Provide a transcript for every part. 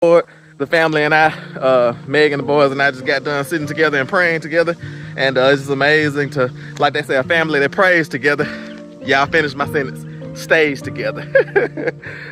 Lord. The family and I, Meg and the boys and I just got done sitting together and praying together. And it's just amazing to, like they say, a family that prays together. Yeah, I finished my sentence. Stays together.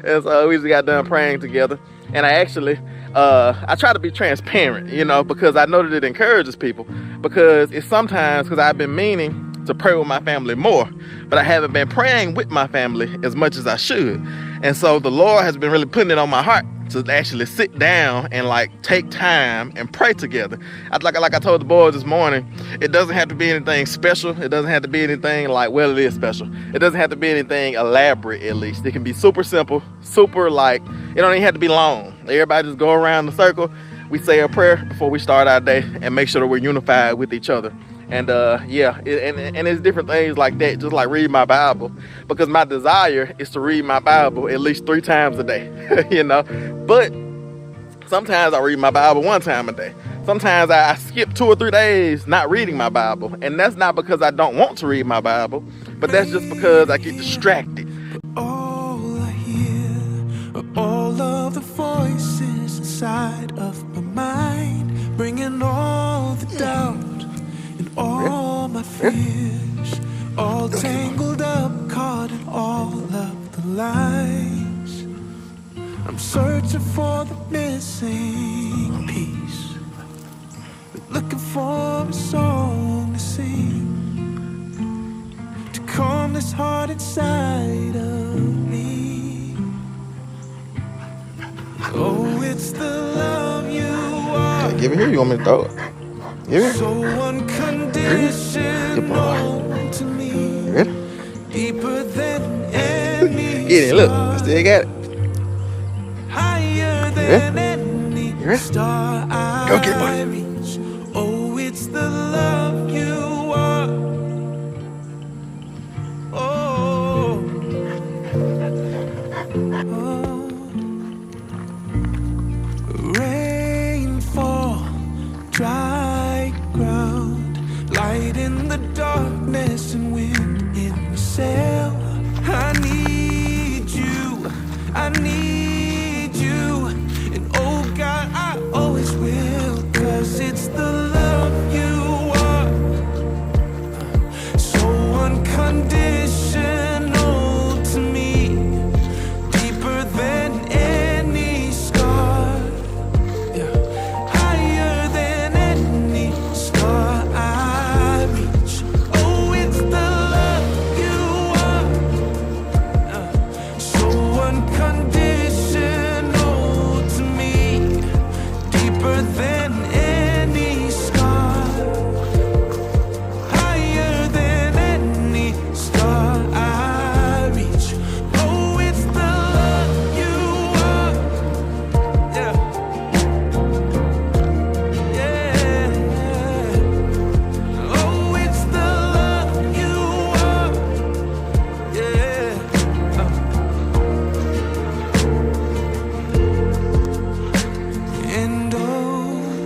And so we just got done praying together. And I actually, I try to be transparent, you know, because I know that it encourages people. Because it's sometimes, because I've been meaning to pray with my family more, but I haven't been praying with my family as much as I should. And so the Lord has been really putting it on my heart to actually sit down and like take time and pray together. Like I told the boys this morning, it doesn't have to be anything special. It doesn't have to be anything like, well, it is special. It doesn't have to be anything elaborate, at least. It can be super simple, super like, it don't even have to be long. Everybody just go around the circle. We say a prayer before we start our day and make sure that we're unified with each other. And yeah, and it's different things like that, just like read my Bible, because my desire is to read my Bible at least 3 times a day, you know. But sometimes I read my Bible 1 time a day. Sometimes I skip 2 or 3 days not reading my Bible, and that's not because I don't want to read my Bible, but that's just because I get distracted. All I hear are all of the voices inside of my mind, bringing all the doubt. All my fears, all tangled up, caught in all of the lies. I'm searching for the missing piece, looking for a song to sing, to calm this heart inside of me. Oh, it's the love you are. Give it here, you want me to throw it? So unconditional to me, deeper than any Get it, look, I still got it. Higher than any star Go get I reach. Oh, it's the love you are. Oh, rainfall, dry ground, light in the darkness and wind in the sail. I need you, I need you, and oh God, I always will, 'cause it's the love you are, so unconditional to me, deeper than any scar. And oh,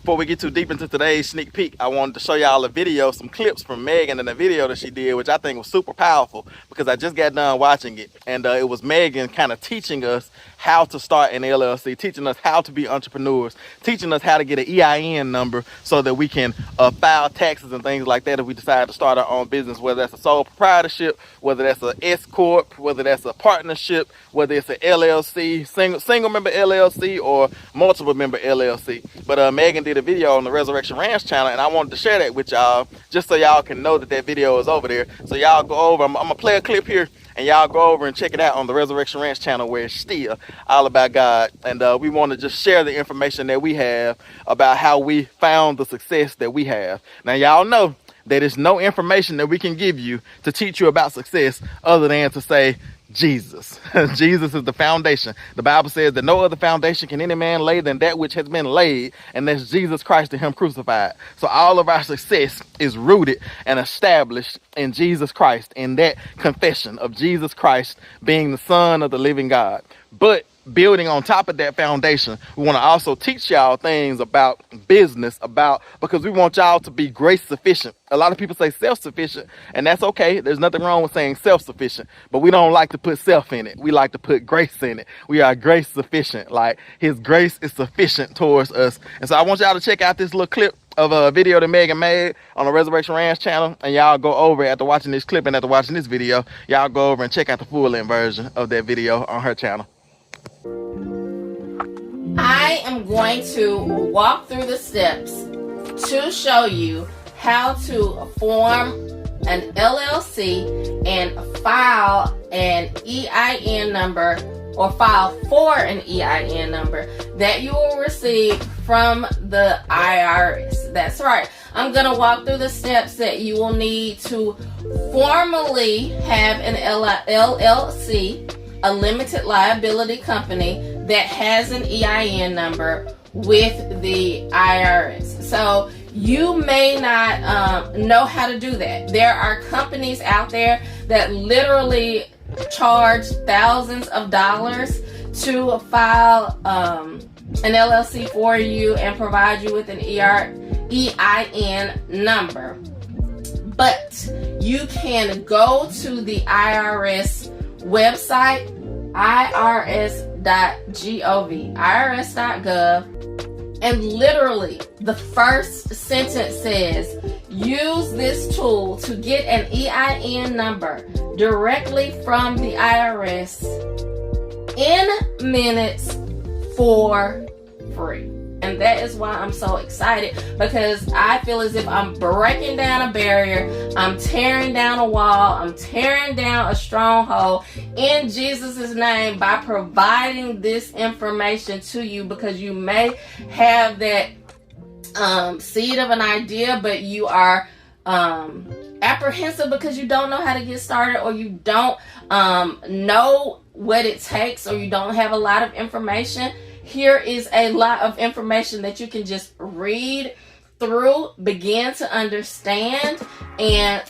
before we get too deep into today's sneak peek, I wanted to show y'all a video, some clips from Megan in a video that she did, which I think was super powerful because I just got done watching it. And it was Megan kind of teaching us how to start an LLC, teaching us how to be entrepreneurs, teaching us how to get an EIN number so that we can file taxes and things like that if we decide to start our own business, whether that's a sole proprietorship, whether that's an S Corp, whether that's a partnership, whether it's an LLC, single member LLC or multiple member LLC. But Megan did a video on the Resurrection Ranch channel, and I wanted to share that with y'all just so y'all can know that that video is over there. So y'all go over, I'm gonna play a clip here, and y'all go over and check it out on the Resurrection Ranch channel, where it's still all about God. And we want to just share the information that we have about how we found the success that we have. Now y'all know that there's no information that we can give you to teach you about success other than to say Jesus. Jesus is the foundation. The Bible says that no other foundation can any man lay than that which has been laid, and that's Jesus Christ and him crucified. So all of our success is rooted and established in Jesus Christ, in that confession of Jesus Christ being the Son of the living God. But building on top of that foundation, we want to also teach y'all things about business, because we want y'all to be grace sufficient. A lot of people say self-sufficient, and that's okay. There's nothing wrong with saying self-sufficient, but we don't like to put self in it. We like to put grace in it. We are grace sufficient. Like, his grace is sufficient towards us. And so I want y'all to check out this little clip of a video that Megan made on the Resurrection Ranch channel, and y'all go over after watching this clip and after watching this video, y'all go over and check out the full-length version of that video on her channel. I am going to walk through the steps to show you how to form an LLC and file an EIN number, or file for an EIN number that you will receive from the IRS. That's right. I'm going to walk through the steps that you will need to formally have an LLC, a limited liability company that has an EIN number with the IRS. So you may not know how to do that. There are companies out there that literally charge thousands of dollars to file an LLC for you and provide you with an EIN number. But you can go to the IRS website, irs.gov, and literally the first sentence says, use this tool to get an EIN number directly from the IRS in minutes for free. And that is why I'm so excited, because I feel as if I'm breaking down a barrier, I'm tearing down a wall, I'm tearing down a stronghold in Jesus' name by providing this information to you, because you may have that seed of an idea, but you are apprehensive because you don't know how to get started, or you don't know what it takes, or you don't have a lot of information. Here is a lot of information that you can just read through, begin to understand, and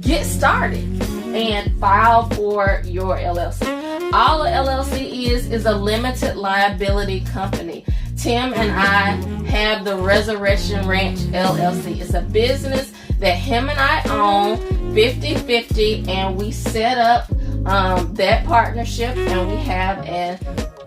get started and file for your LLC. All a LLC is a limited liability company. Tim and I have the Resurrection Ranch LLC. It's a business that him and I own 50-50, and we set up that partnership, and we have an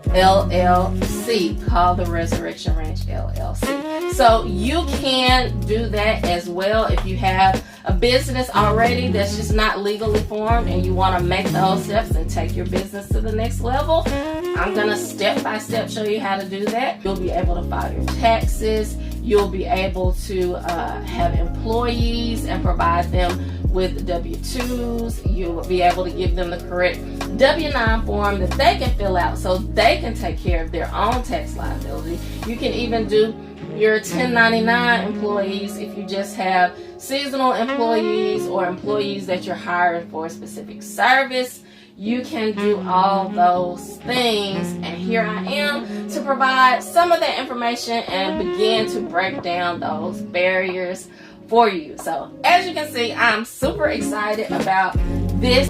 LLC called the Resurrection Ranch LLC. So you can do that as well if you have a business already that's just not legally formed and you want to make those steps and take your business to the next level. I'm going to step by step show you how to do that. You'll be able to file your taxes. You'll be able to have employees and provide them with W-2s. You'll be able to give them the correct W-9 form that they can fill out so they can take care of their own tax liability. You can even do your 1099 employees if you just have seasonal employees or employees that you're hiring for a specific service. You can do all those things, and here I am to provide some of that information and begin to break down those barriers for you. So as you can see, I'm super excited about this.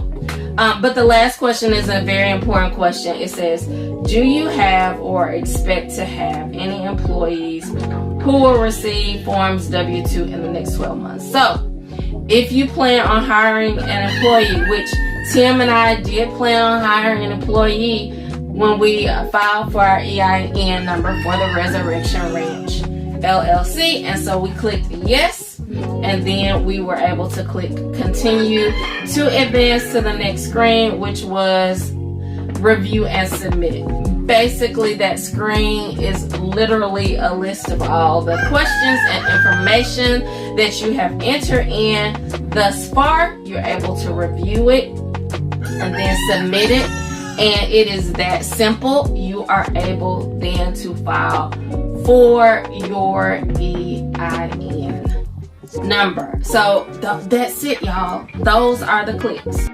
But the last question is a very important question. It says, do you have or expect to have any employees who will receive Forms W-2 in the next 12 months. So if you plan on hiring an employee, which Tim and I did plan on hiring an employee when we filed for our EIN number for the Resurrection Ranch LLC, and so we clicked yes, and then we were able to click continue to advance to the next screen, which was review and submit. Basically, that screen is literally a list of all the questions and information that you have entered in thus far. You're able to review it and then submit it, and it is that simple. You are able then to file for your EIN number. So that's it, y'all. Those are the clicks.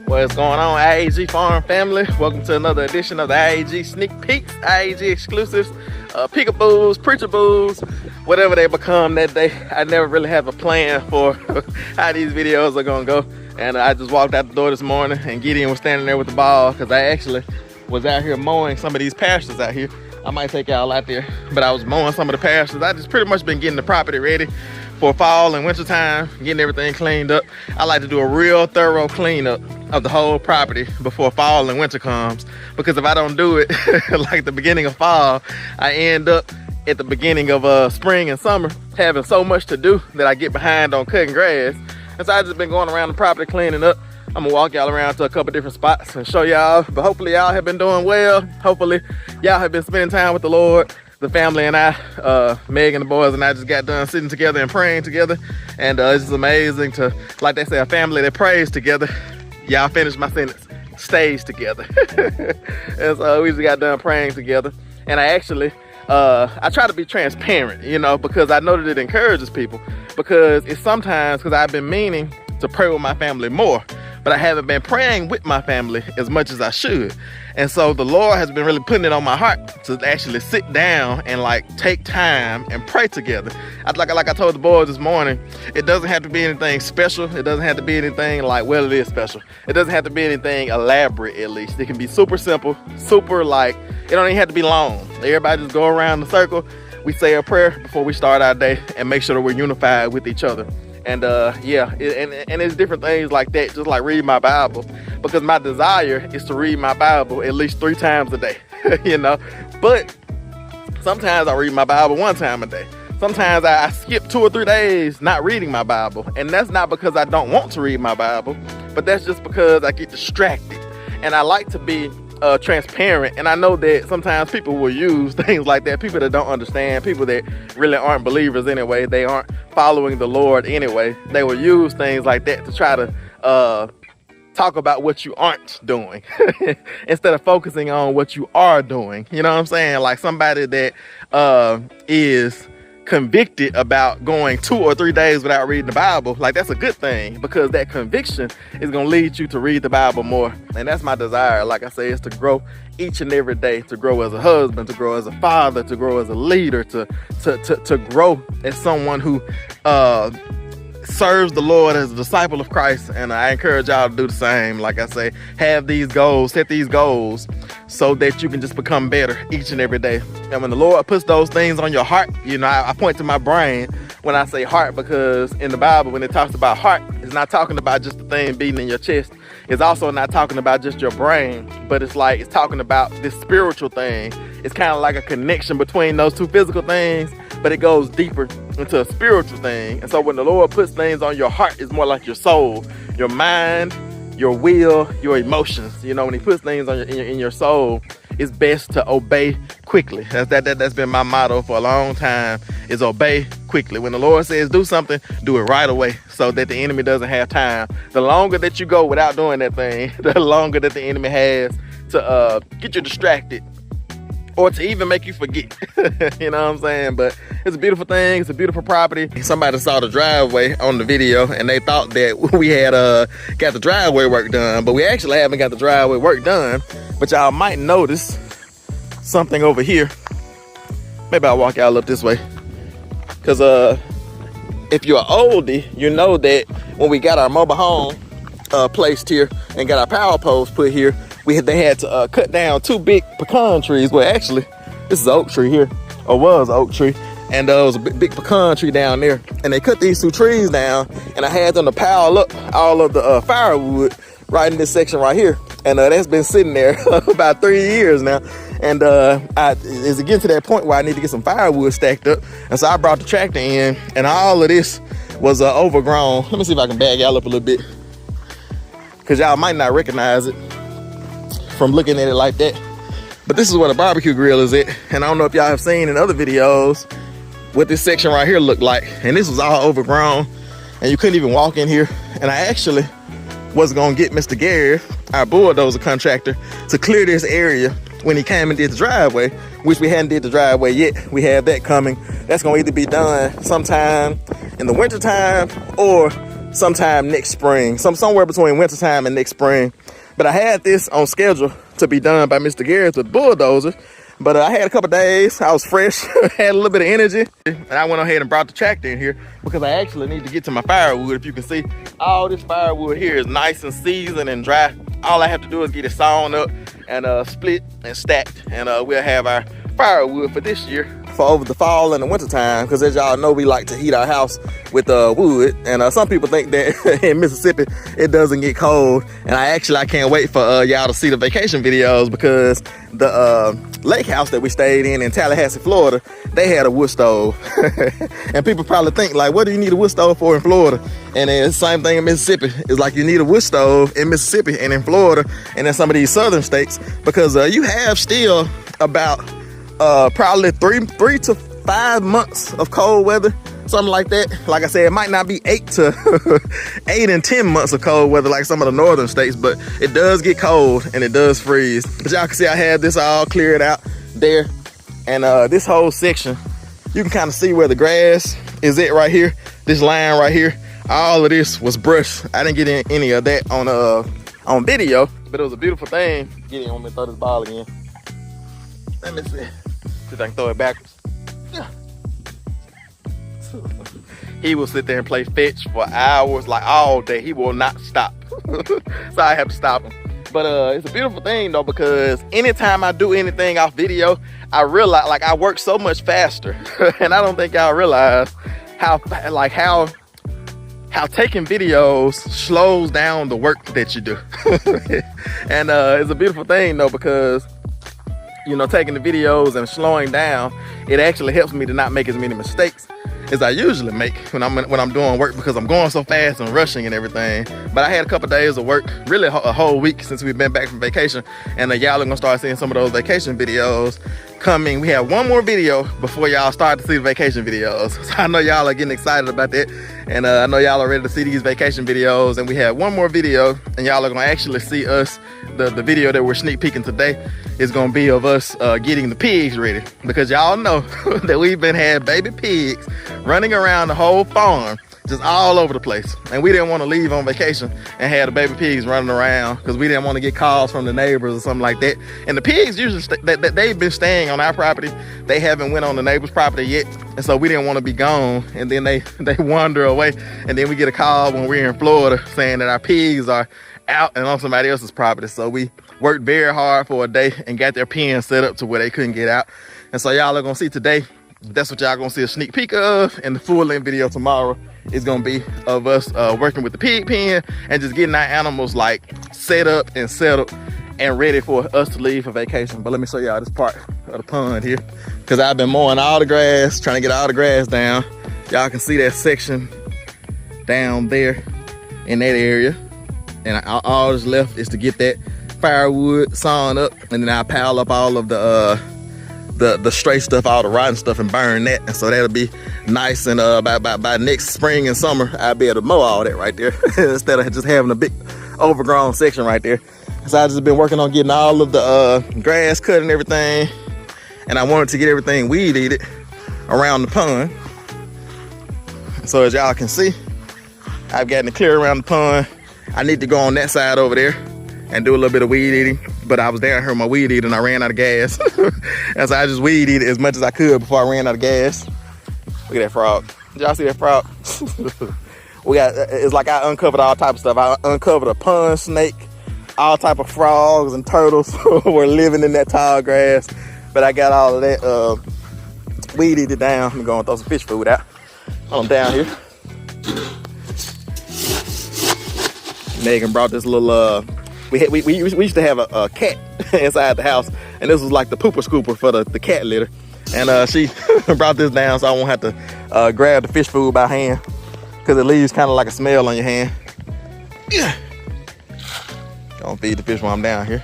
What's going on, I.A.G farm family? Welcome to another edition of the I.A.G sneak peeks, I.A.G exclusives, peekaboos, preachaboos, whatever they become that day. I never really have a plan for how these videos are gonna go, and I just walked out the door this morning and Gideon was standing there with the ball because I actually was out here mowing some of these pastures out here. I might take y'all out there, but I was mowing some of the pastures. I just pretty much been getting the property ready for fall and winter time, getting everything cleaned up. I like to do a real thorough cleanup of the whole property before fall and winter comes, because if I don't do it like the beginning of fall, I end up at the beginning of spring and summer having so much to do that I get behind on cutting grass. And so I just been going around the property cleaning up. I'm gonna walk y'all around to a couple different spots and show y'all, but hopefully y'all have been doing well. Hopefully y'all have been spending time with the Lord. The family and I, Meg and the boys and I just got done sitting together and praying together. And it's just amazing to, like they say, a family that prays together. Y'all finished my sentence, stays together. And so we just got done praying together. And I actually, I try to be transparent, you know, because I know that it encourages people. Because it's sometimes, because I've been meaning to pray with my family more, but I haven't been praying with my family as much as I should. And so the Lord has been really putting it on my heart to actually sit down and like take time and pray together. Like I told the boys this morning, it doesn't have to be anything special. It doesn't have to be anything like, well, it is special. It doesn't have to be anything elaborate, at least. It can be super simple, super like, it don't even have to be long. Everybody just go around the circle. We say a prayer before we start our day and make sure that we're unified with each other. And yeah, and it's different things like that, just like read my Bible, because my desire is to read my Bible at least 3 times a day, you know. But sometimes I read my Bible 1 time a day. Sometimes I skip 2 or 3 days not reading my Bible, and that's not because I don't want to read my Bible, but that's just because I get distracted. And I like to be transparent, and I know that sometimes people will use things like that. People that don't understand, people that really aren't believers anyway, they aren't following the Lord anyway, they will use things like that to try to talk about what you aren't doing instead of focusing on what you are doing. You know what I'm saying? Like somebody that is convicted about going 2 or 3 days without reading the Bible, like that's a good thing, because that conviction is going to lead you to read the Bible more. And that's my desire, like I say, is to grow each and every day, to grow as a husband, to grow as a father, to grow as a leader, to grow as someone who serves the Lord as a disciple of Christ. And I encourage y'all to do the same. Like I say, have these goals, set these goals so that you can just become better each and every day. And when the Lord puts those things on your heart, you know, I point to my brain when I say heart, because in the Bible, when it talks about heart, it's not talking about just the thing beating in your chest. It's also not talking about just your brain, but it's like, it's talking about this spiritual thing. It's kind of like a connection between those 2 physical things, but it goes deeper into a spiritual thing. And so when the Lord puts things on your heart, it's more like your soul, your mind, your will, your emotions. You know, when he puts things on in your soul, it's best to obey quickly. That's been my motto for a long time, is obey quickly. When the Lord says do something, do it right away so that the enemy doesn't have time. The longer that you go without doing that thing, the longer that the enemy has to get you distracted or to even make you forget. You know what I'm saying? But it's a beautiful thing. It's a beautiful property. Somebody saw the driveway on the video and they thought that we had got the driveway work done, but we actually haven't got the driveway work done. But y'all might notice something over here. Maybe I'll walk y'all up this way, because if you're an oldie, you know that when we got our mobile home placed here and got our power poles put here, they had to cut down 2 big pecan trees. Well, actually, this is an oak tree here, or was an oak tree, and there was a big pecan tree down there. And they cut these 2 trees down, and I had them to pile up all of the firewood right in this section right here. And that's been sitting there about 3 years now. And it's getting to that point where I need to get some firewood stacked up. And so I brought the tractor in, and all of this was overgrown. Let me see if I can bag y'all up a little bit, because y'all might not recognize it from looking at it like that. But this is where the barbecue grill is at. And I don't know if y'all have seen in other videos what this section right here looked like. And this was all overgrown, and you couldn't even walk in here. And I actually was gonna get Mr. Gary, our bulldozer contractor, to clear this area when he came and did the driveway, which we hadn't did the driveway yet. We have that coming. That's gonna either be done sometime in the winter time or sometime next spring, somewhere between winter time and next spring. But I had this on schedule to be done by Mr. Garrett with bulldozer. But I had a couple days, I was fresh, had a little bit of energy, and I went ahead and brought the tractor in here because I actually need to get to my firewood. If you can see, all this firewood here is nice and seasoned and dry. All I have to do is get it sawn up and split and stacked, and we'll have our firewood for this year for over the fall and the winter time, because as y'all know, we like to heat our house with wood. And some people think that in Mississippi it doesn't get cold, and I can't wait for y'all to see the vacation videos, because the lake house that we stayed in Tallahassee, Florida, they had a wood stove. And people probably think, like, what do you need a wood stove for in Florida? And it's the same thing in Mississippi. It's like you need a wood stove in Mississippi and in Florida and in some of these southern states, because you have still about probably three to 5 months of cold weather, something like that. Like I said, it might not be 8 and 10 months of cold weather like some of the northern states, but it does get cold and it does freeze. But y'all can see I had this all cleared out there, and this whole section, you can kind of see where the grass is at right here. This line right here, all of this was brushed. I didn't get any of that on video, but it was a beautiful thing. Get it, want me to throw this ball again? Let me see. See if I can throw it backwards. Yeah. He will sit there and play fetch for hours, like all day. He will not stop. So I have to stop him. But it's a beautiful thing though, because anytime I do anything off video, I realize, like, I work so much faster. And I don't think y'all realize how taking videos slows down the work that you do. And it's a beautiful thing though, because you know, taking the videos and slowing down, it actually helps me to not make as many mistakes as I usually make when I'm doing work, because I'm going so fast and rushing and everything. But I had a couple days of work, really a whole week since we've been back from vacation, and y'all are gonna start seeing some of those vacation videos coming. We have one more video before y'all start to see the vacation videos. So I know y'all are getting excited about that, and I know y'all are ready to see these vacation videos. And we have one more video, and y'all are gonna actually see us. The video that we're sneak peeking today is gonna be of us getting the pigs ready, because y'all know that we've been had baby pigs running around the whole farm, just all over the place. And we didn't want to leave on vacation and have the baby pigs running around, because we didn't want to get calls from the neighbors or something like that. And the pigs usually they've been staying on our property. They haven't went on the neighbor's property yet, and so we didn't want to be gone and then they wander away, and then we get a call when we're in Florida saying that our pigs are out and on somebody else's property. So we worked very hard for a day and got their pen set up to where they couldn't get out. And so y'all are gonna see today, that's what y'all gonna see a sneak peek of, and the full-length video tomorrow is gonna be of us working with the pig pen and just getting our animals like set up and settled and ready for us to leave for vacation. But let me show y'all this part of the pond here, because I've been mowing all the grass, trying to get all the grass down. Y'all can see that section down there in that area, and all that's left is to get that firewood sawn up, and then I pile up all of the stray stuff, all the rotten stuff, and burn that. And so that'll be nice, and by next spring and summer I'll be able to mow all that right there instead of just having a big overgrown section right there. So I just been working on getting all of the grass cut and everything, and I wanted to get everything weed eated around the pond. So as y'all can see, I've gotten it clear around the pond. I need to go on that side over there and do a little bit of weed eating, but I was down here with my weed eater and I ran out of gas. And so I just weed eated as much as I could before I ran out of gas. Look at that frog. Did y'all see that frog? It's like I uncovered all type of stuff. I uncovered a pond snake, all type of frogs and turtles were living in that tall grass. But I got all of that weed eated down. I'm going to throw some fish food out. I'm down here. Megan brought this little, we used to have a cat inside the house, and this was like the pooper scooper for the cat litter. And she brought this down so I won't have to grab the fish food by hand, because it leaves kind of like a smell on your hand. Gonna feed the fish while I'm down here.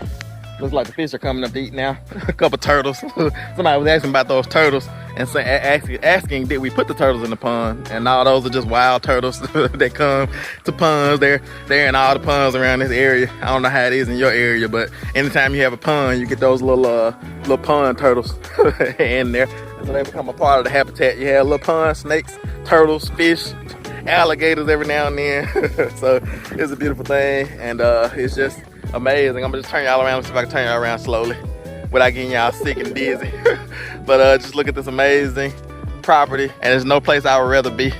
Looks like the fish are coming up to eat now. A couple turtles. Somebody was asking about those turtles and asking did we put the turtles in the pond? And all those are just wild turtles that come to ponds. They're in all the ponds around this area. I don't know how it is in your area, but anytime you have a pond, you get those little pond turtles in there. And so they become a part of the habitat. You have little pond snakes, turtles, fish, alligators every now and then. So it's a beautiful thing, and it's just amazing. I'm gonna just turn y'all around and see if I can turn y'all around slowly without getting y'all sick and dizzy. But just look at this amazing property, and there's no place I would rather be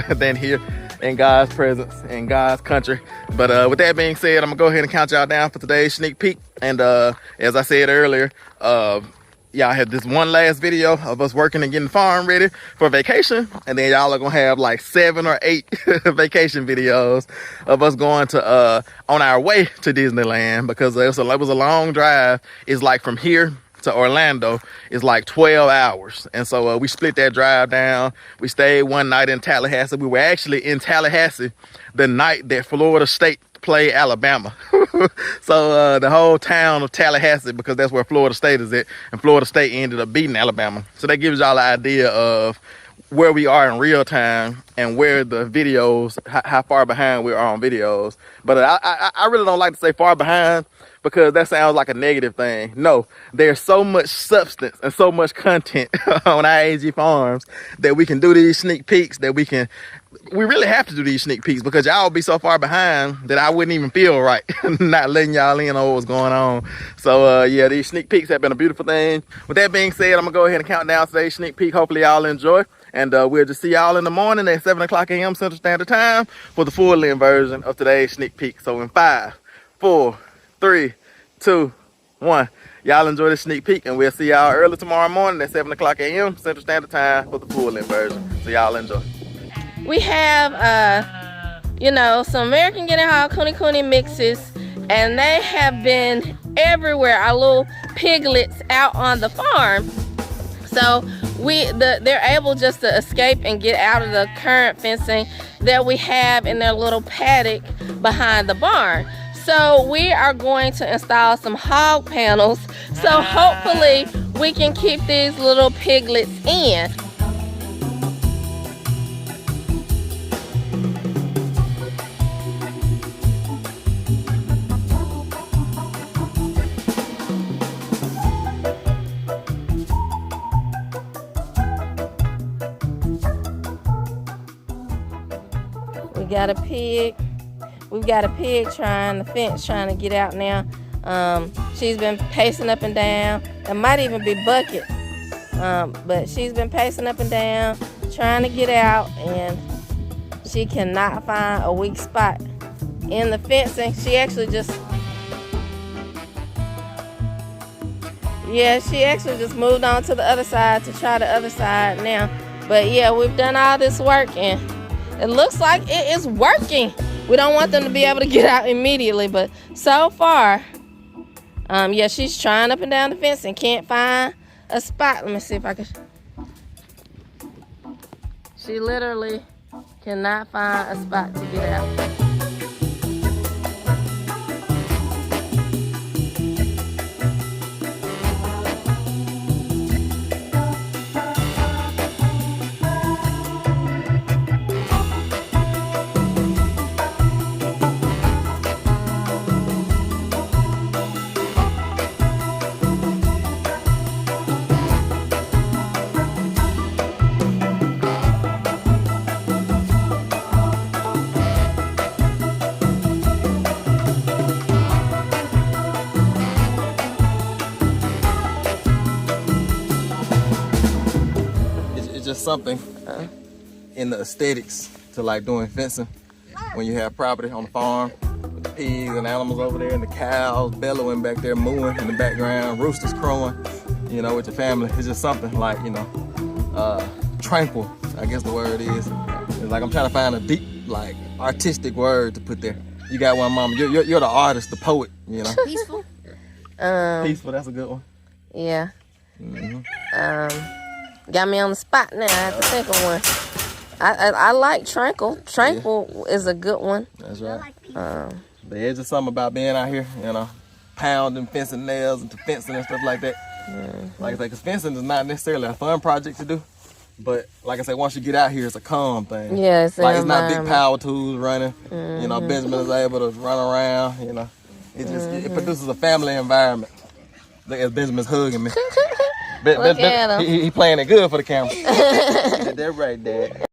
than here in God's presence, in God's country. But with that being said, I'm gonna go ahead and count y'all down for today's sneak peek. And as I said earlier, y'all had this one last video of us working and getting the farm ready for vacation, and then y'all are gonna have like 7 or 8 vacation videos of us going to on our way to Disneyland, because it was a long drive. It's like from here to Orlando is like 12 hours, and so we split that drive down. We stayed one night in Tallahassee. We were actually in Tallahassee the night that Florida State play Alabama. So the whole town of Tallahassee, because that's where Florida State is at, and Florida State ended up beating Alabama. So that gives y'all an idea of where we are in real time and where the videos, how far behind we are on videos. But I really don't like to say far behind, because that sounds like a negative thing. No, there's so much substance and so much content on I.A.G Farms that we can do these sneak peeks, that we really have to do these sneak peeks, because y'all will be so far behind that I wouldn't even feel right not letting y'all in on what's going on. So yeah, these sneak peeks have been a beautiful thing. With that being said, I'm gonna go ahead and count down today's sneak peek. Hopefully y'all enjoy, and we'll just see y'all in the morning at 7 o'clock a.m. Central Standard Time for the full length version of today's sneak peek. So in 5, 4, 3, 2, 1. Y'all enjoy this sneak peek, and we'll see y'all early tomorrow morning at 7 o'clock a.m. Central Standard Time for the full length version. So y'all enjoy. We have, some American Guinea Hog Kuni mixes, and they have been everywhere. Our little piglets out on the farm. So they're able just to escape and get out of the current fencing that we have in their little paddock behind the barn. So we are going to install some hog panels, so hopefully we can keep these little piglets in. We got a pig. We've got a pig trying to get out now. She's been pacing up and down. It might even be Bucket. But she's been pacing up and down, trying to get out, and she cannot find a weak spot in the fencing. She actually just moved on to the other side to try the other side now. But yeah, we've done all this work, and it looks like it is working. We don't want them to be able to get out immediately, but so far, yeah, she's trying up and down the fence and can't find a spot. Let me see if I can. She literally cannot find a spot to get out. just something in the aesthetics to like doing fencing when you have property on the farm with the pigs and animals over there and the cows bellowing back there, mooing in the background, roosters crowing, you know, with your family. It's just something like, you know, tranquil, I guess the word is. It's like I'm trying to find a deep, like, artistic word to put there. You got one, Mama. You're the artist, the poet, you know. Peaceful. Peaceful, that's a good one. Yeah. Got me on the spot now. I have to think of one. I like tranquil. Tranquil is a good one. That's right. There's just something about being out here, you know, pounding fencing nails into fencing and stuff like that. Like I say, because fencing is not necessarily a fun project to do. But like I said, once you get out here, it's a calm thing. Yeah, it's like it's not big power tools running. You know, Benjamin is able to run around. You know, it produces a family environment. Look at Benjamin's hugging me. Look at him. He playing it good for the camera. That's right, Dad.